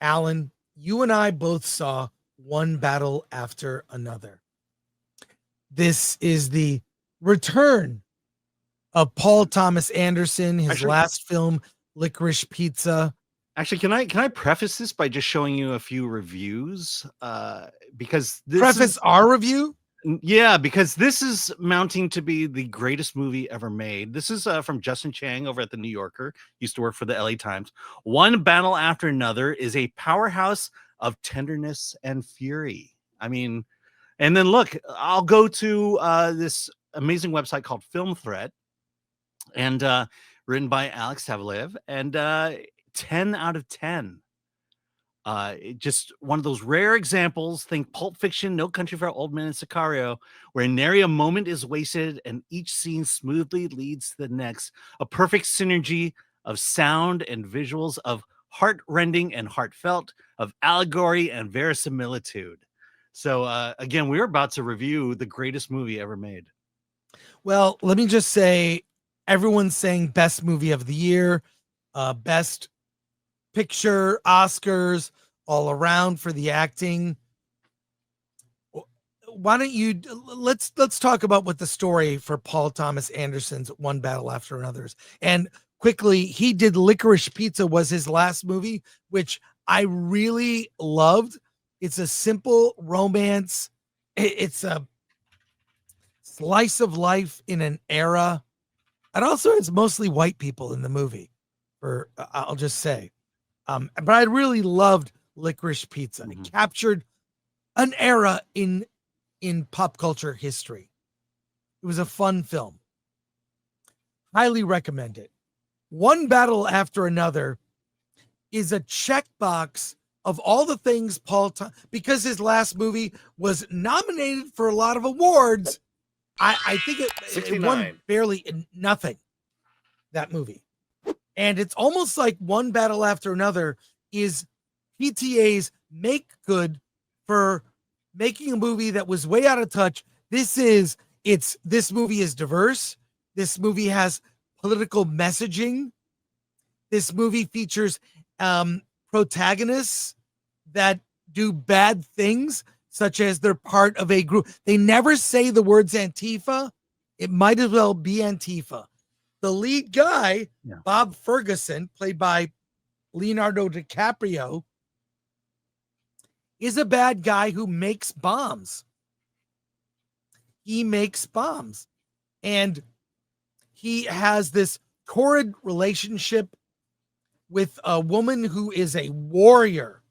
Alan, you and I both saw One Battle After Another. This is the return of Paul Thomas Anderson, his last film, Licorice Pizza. Actually, can I preface this by just showing you a few reviews? Because our review? Yeah, because this is mounting to be the greatest movie ever made. This is from Justin Chang over at the New Yorker. Used to work for the LA Times. One Battle After Another is a powerhouse of tenderness and fury. I mean, and then look, I'll go to this amazing website called Film Threat, and written by Alex Savalev, and 10 out of 10. Just one of those rare examples. Think Pulp Fiction, No Country for Old Men, and Sicario, where nary a moment is wasted and each scene smoothly leads to the next. A perfect synergy of sound and visuals, of heart-rending and heartfelt, of allegory and verisimilitude. So again, we're about to review the greatest movie ever made. Well, let me just say, everyone's saying best movie of the year, best picture, Oscars all around for the acting. Why don't you let's talk about what the story for Paul Thomas Anderson's One Battle After Another. And quickly, he did Licorice Pizza, was his last movie, which I really loved. It's a simple romance. It's a slice of life in an era. And also it's mostly white people in the movie. I'll just say. But I really loved Licorice Pizza. Mm-hmm. It captured an era in pop culture history. It was a fun film. Highly recommend it. One Battle After Another is a checkbox of all the things because his last movie was nominated for a lot of awards. I think it won barely nothing, that movie. And it's almost like One Battle After Another is PTA's make good for making a movie that was way out of touch. This movie is diverse. This movie has political messaging. This movie features protagonists that do bad things, such as they're part of a group. They never say the words Antifa. It might as well be Antifa. The lead guy, Bob Ferguson, played by Leonardo DiCaprio, is a bad guy who makes bombs. He makes bombs. And he has this torrid relationship with a woman who is a warrior.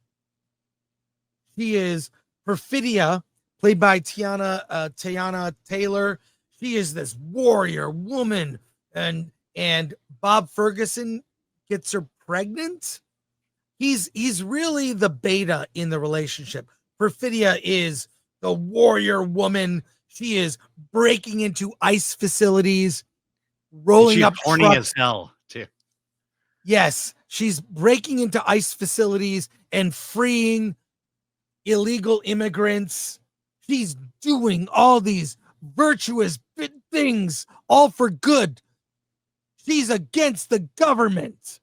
She is Perfidia, played by Tiana Taylor. She is this warrior woman. And Bob Ferguson gets her pregnant. He's really the beta in the relationship. Perfidia is the warrior woman. She is breaking into ice facilities, rolling up horny trucks. As hell too. Yes, she's breaking into ice facilities and freeing illegal immigrants. She's doing all these virtuous things, all for good. She's against the government.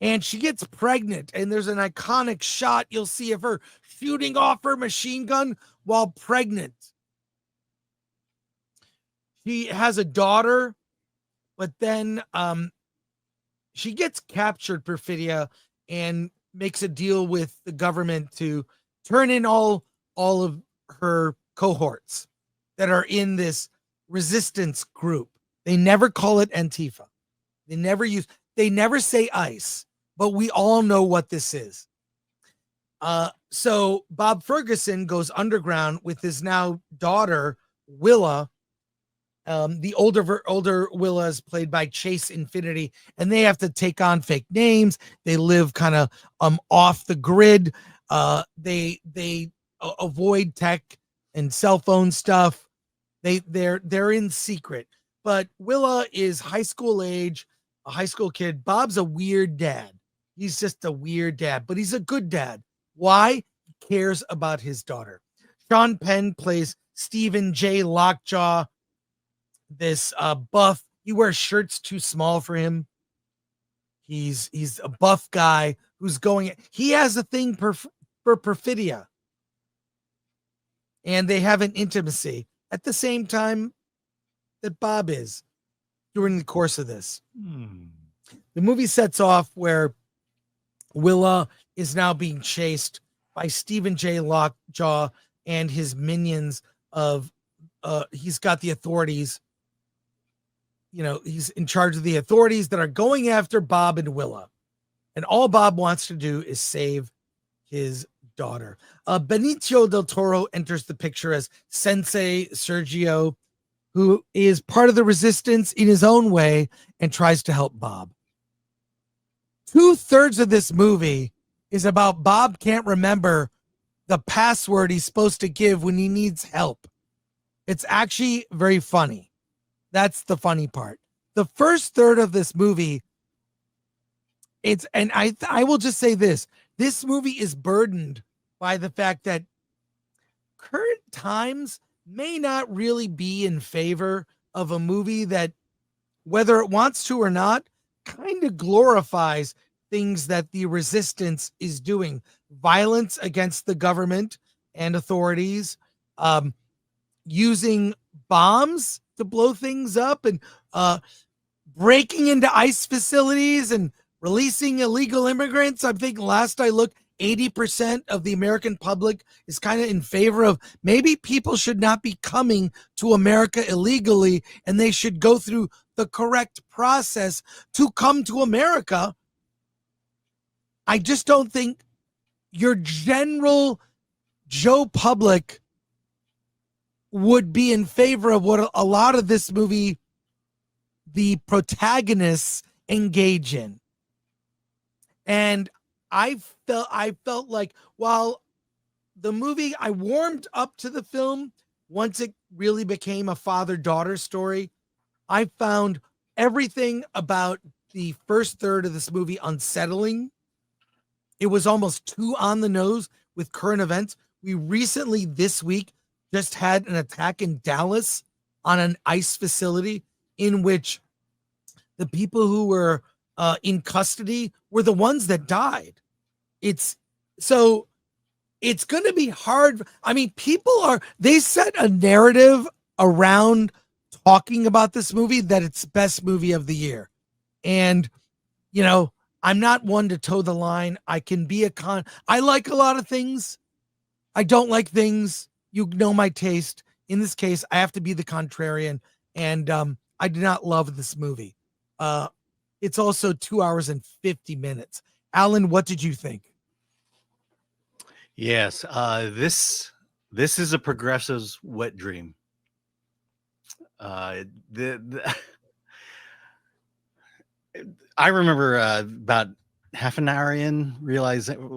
And she gets pregnant, and there's an iconic shot you'll see of her shooting off her machine gun while pregnant. She has a daughter, but then she gets captured, Perfidia, and makes a deal with the government to turn in all of her cohorts that are in this resistance group. They never call it Antifa. They never say ICE, but we all know what this is. So Bob Ferguson goes underground with his now daughter, Willa. The older Willa is played by Chase Infinity, and they have to take on fake names. They live kind of off the grid. They avoid tech and cell phone stuff. They're in secret. But Willa is high school age, a high school kid. Bob's a weird dad. He's just a weird dad, but he's a good dad. Why? He cares about his daughter. Sean Penn plays Stephen J. Lockjaw, this buff. He wears shirts too small for him. He's a buff guy who's going. He has a thing for perfidia, and they have an intimacy at the same time that Bob is during the course of this. The movie sets off where Willa is now being chased by Stephen J. Lockjaw and his minions of he's got the authorities. He's in charge of the authorities that are going after Bob and Willa. And all Bob wants to do is save his daughter. Benicio del Toro enters the picture as Sensei Sergio, who is part of the resistance in his own way and tries to help Bob. 2/3 of this movie is about Bob can't remember the password he's supposed to give when he needs help. It's actually very funny. That's the funny part. The first third of this movie, I will just say this. This movie is burdened by the fact that current times may not really be in favor of a movie that, whether it wants to or not, kind of glorifies things that the resistance is doing. Violence against the government and authorities, using bombs to blow things up, and breaking into ICE facilities and releasing illegal immigrants. I think last I looked, 80% of the American public is kind of in favor of maybe people should not be coming to America illegally, and they should go through the correct process to come to America. I just don't think your general Joe public would be in favor of what a lot of this movie, the protagonists, engage in. And I felt like while the movie, I warmed up to the film once it really became a father-daughter story, I found everything about the first third of this movie unsettling. It was almost too on the nose with current events. We recently, this week, just had an attack in Dallas on an ICE facility in which the people who were in custody were the ones that died. It's going to be hard. I mean, they set a narrative around talking about this movie that it's best movie of the year. And, I'm not one to toe the line. I can be I like a lot of things. I don't like things. You know my taste. In this case, I have to be the contrarian. And I do not love this movie. It's also 2 hours and 50 minutes. Alan, what did you think? Yes, this is a progressive's wet dream. I remember about half an hour in,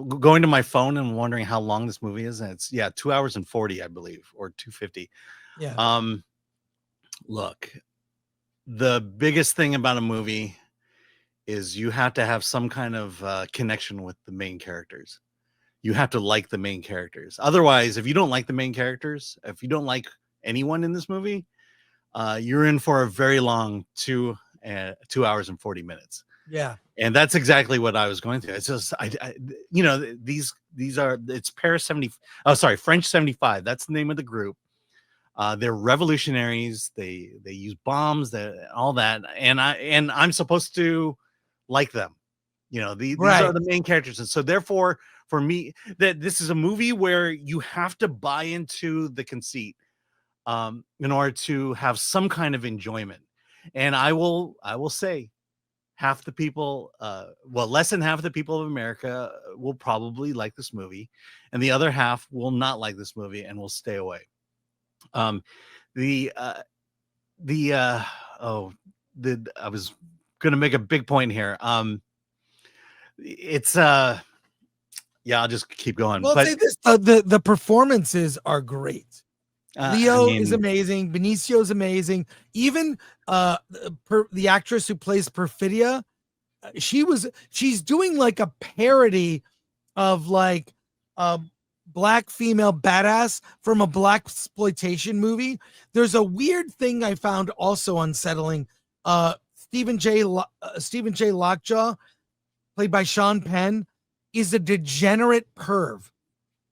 going to my phone and wondering how long this movie is, and it's 2 hours and 40, I believe, or 250. Yeah. Look, the biggest thing about a movie is you have to have some kind of connection with the main characters. You have to like the main characters. Otherwise, if you don't like the main characters, if you don't like anyone in this movie, you're in for a very long 2 hours and 40 minutes. Yeah. And that's exactly what I was going through. It's just, it's French 75. That's the name of the group. They're revolutionaries. They use bombs, all that. And I'm supposed to like them. These are the main characters. And so therefore, for me, that this is a movie where you have to buy into the conceit in order to have some kind of enjoyment. And I will say, half the people, less than half of the people of America will probably like this movie, and the other half will not like this movie and will stay away. I was going to make a big point here. I'll just keep going. Well, say this: the performances are great. Leo is amazing. Benicio is amazing. Even the actress who plays Perfidia, she's doing like a parody of like a black female badass from a black exploitation movie. There's a weird thing I found also unsettling. Stephen J. Lockjaw played by Sean Penn, is a degenerate perv,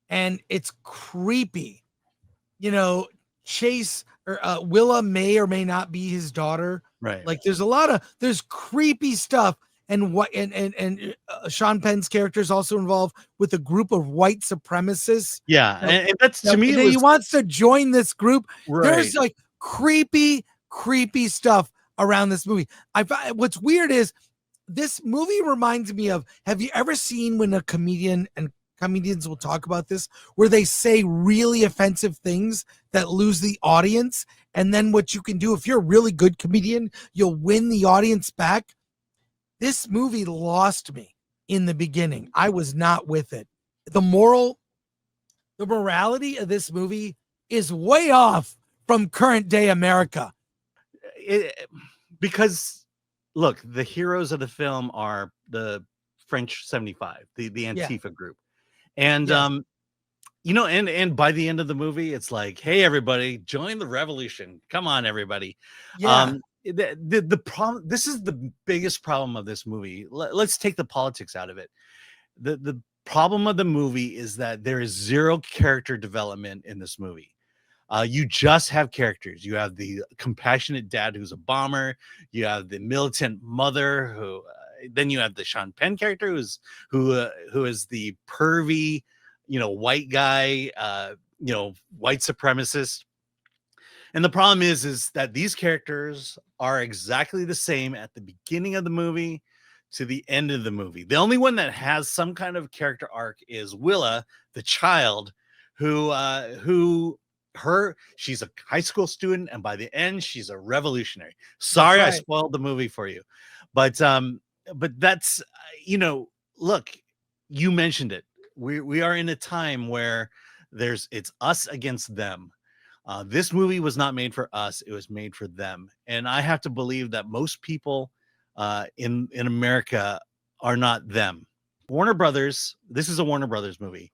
and it's creepy. You know, Chase or Willa may or may not be his daughter. Right. Like there's creepy stuff, and what and Sean Penn's character is also involved with a group of white supremacists. Yeah, and that's to me. And It he was wants to join this group. right. There's like creepy stuff around this movie. What's weird is this movie reminds me of, have you ever seen when a comedian, and comedians will talk about this, where they say really offensive things that lose the audience, and then what you can do if you're a really good comedian, you'll win the audience back. This movie lost me in the beginning. I was not with it. The morality of this movie is way off from current day America. Because look, the heroes of the film are the French 75, the Antifa group. And you know, and by the end of the movie, it's like, hey, everybody, join the revolution. Come on, everybody. Yeah. The problem, this is the biggest problem of this movie. Let's take the politics out of it. The problem of the movie is that there is zero character development in this movie. You just have characters. You have the compassionate dad who's a bomber. You have the militant mother who. Then you have the Sean Penn character who is the pervy, you know, white guy, you know, white supremacist. And the problem is that these characters are exactly the same at the beginning of the movie to the end of the movie. The only one that has some kind of character arc is Willa, the child, she's a high school student, and by the end she's a revolutionary. Sorry, right. I spoiled the movie for you, but that's, you know, look, you mentioned it. We are in a time where it's us against them. This movie was not made for us; it was made for them, and I have to believe that most people in America are not them. Warner Brothers. This is a Warner Brothers movie.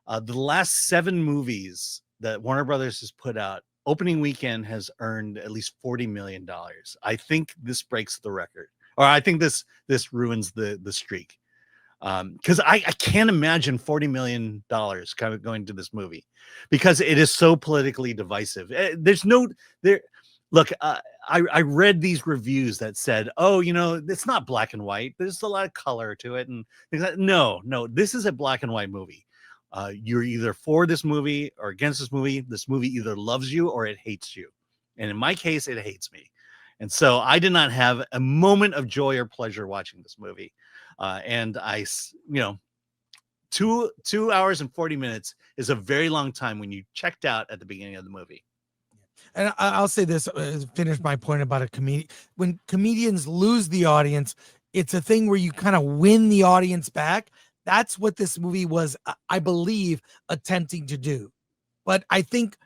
The last 7 movies that Warner Brothers has put out, opening weekend has earned at least $40 million. I think this breaks the record, or I think this ruins the streak. Because I can't imagine $40 million kind of going to this movie, because it is so politically divisive. Look, I read these reviews that said, oh, you know, it's not black and white. There's a lot of color to it. And things like, no, this is a black and white movie. You're either for this movie or against this movie. This movie either loves you or it hates you. And in my case, it hates me. And so I did not have a moment of joy or pleasure watching this movie. And you know, 2 hours and 40 minutes is a very long time when you checked out at the beginning of the movie. And I'll say this, finish my point about a comedian. When comedians lose the audience, it's a thing where you kind of win the audience back. That's what this movie was, I believe, attempting to do. But I think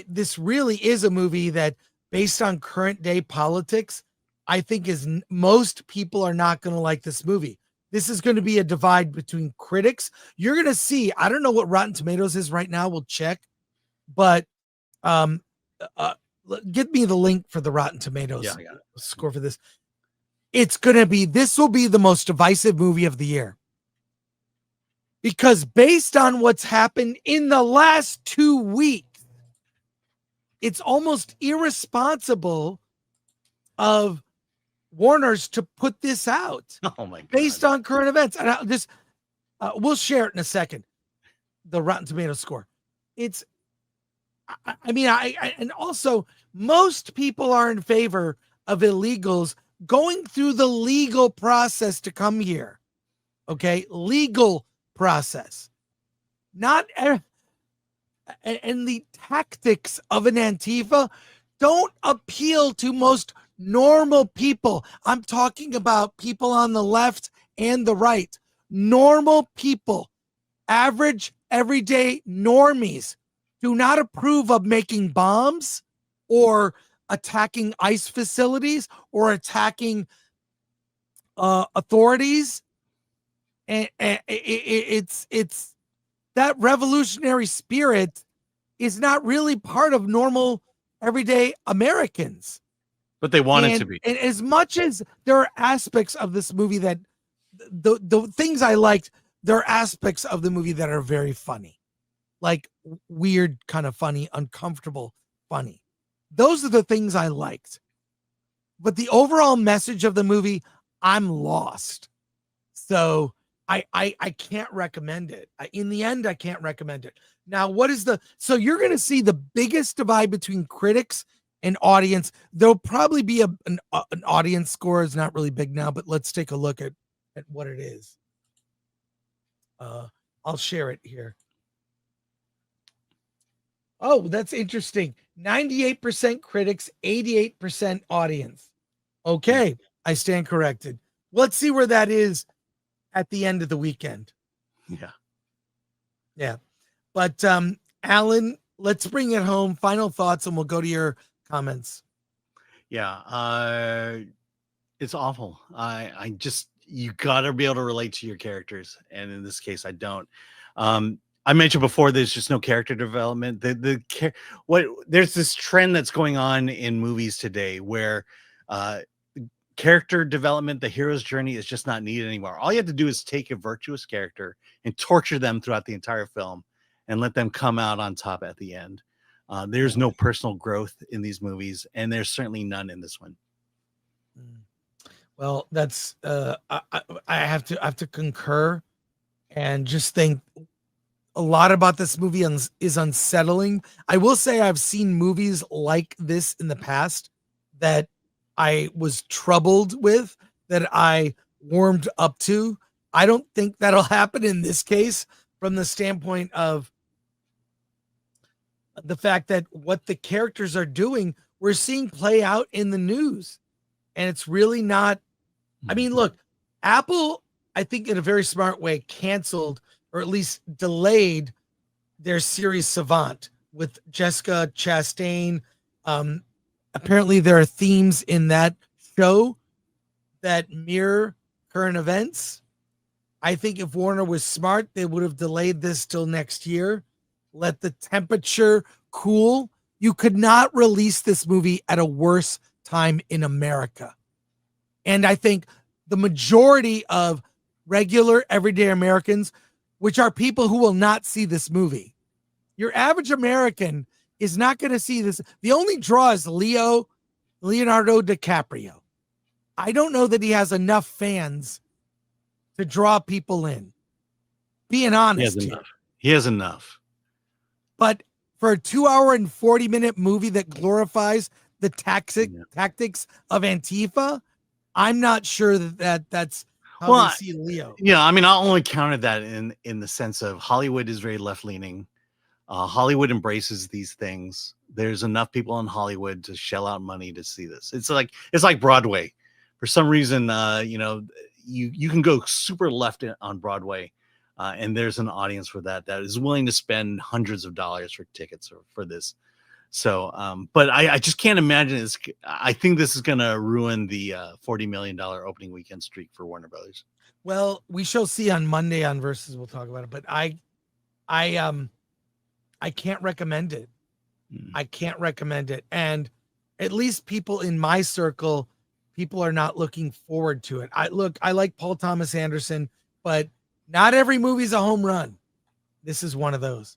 this really is a movie that, based on current day politics, I think most people are not going to like this movie. This is going to be a divide between critics. You're going to see, I don't know what Rotten Tomatoes is right now. We'll check, but give me the link for the Rotten Tomatoes score for this. This will be the most divisive movie of the year, because based on what's happened in the last 2 weeks, it's almost irresponsible of Warner's to put this out. Oh my God. Based on current events. And we'll share it in a second. The Rotten Tomatoes score. And also most people are in favor of illegals going through the legal process to come here. Okay. Legal process. And the tactics of an Antifa don't appeal to most normal people. I'm talking about people on the left and the right. Normal people, average, everyday normies, do not approve of making bombs or attacking ICE facilities or attacking authorities. And it's that revolutionary spirit is not really part of normal everyday Americans. But they want it to be. And as much as there are aspects of this movie that the things I liked, there are aspects of the movie that are very funny, like weird, kind of funny, uncomfortable, funny. Those are the things I liked. But the overall message of the movie, I'm lost. So I can't recommend it. In the end, I can't recommend it. Now, so you're going to see the biggest divide between critics and audience. There'll probably be an audience score. Is not really big now, but let's take a look at what it is. I'll share it here. Oh, that's interesting. 98% critics, 88% audience. Okay, I stand corrected. Let's see where that is at the end of the weekend. Yeah. But Alan, let's bring it home. Final thoughts, and we'll go to your comments. Yeah, it's awful. I just, you gotta be able to relate to your characters, and in this case, I don't. I mentioned before, there's just no character development. There's this trend that's going on in movies today where character development, the hero's journey, is just not needed anymore. All you have to do is take a virtuous character and torture them throughout the entire film and let them come out on top at the end. There's no personal growth in these movies, and there's certainly none in this one. Well, that's I have to concur, and just think a lot about this movie is unsettling. I will say I've seen movies like this in the past that I was troubled with, that I warmed up to. I don't think that'll happen in this case, from the standpoint of the fact that what the characters are doing, we're seeing play out in the news. And it's really not, I mean, look, Apple, I think in a very smart way, canceled or at least delayed their series Savant with Jessica Chastain. Apparently there are themes in that show that mirror current events. I think if Warner was smart, they would have delayed this till next year. Let the temperature cool. You could not release this movie at a worse time in America. And I think the majority of regular everyday Americans, which are people who will not see this movie, your average American is not going to see this. The only draw is Leonardo DiCaprio. I don't know that he has enough fans to draw people in. Being honest, he has enough. But for a 2-hour and 40-minute movie that glorifies the tactics of Antifa, I'm not sure that's how they see Leo. Yeah, I mean, I only counted that in the sense of Hollywood is very left-leaning. Hollywood embraces these things. There's enough people in Hollywood to shell out money to see this. It's like Broadway. For some reason, you can go super left on Broadway, and there's an audience for that is willing to spend hundreds of dollars for tickets for this. So, but I just can't imagine I think this is going to ruin the $40 million opening weekend streak for Warner Brothers. Well, we shall see on Monday on Versus. We'll talk about it, but I can't recommend it. I can't recommend it. And at least people in my circle, people are not looking forward to it. I like Paul Thomas Anderson, but not every movie's a home run. This is one of those.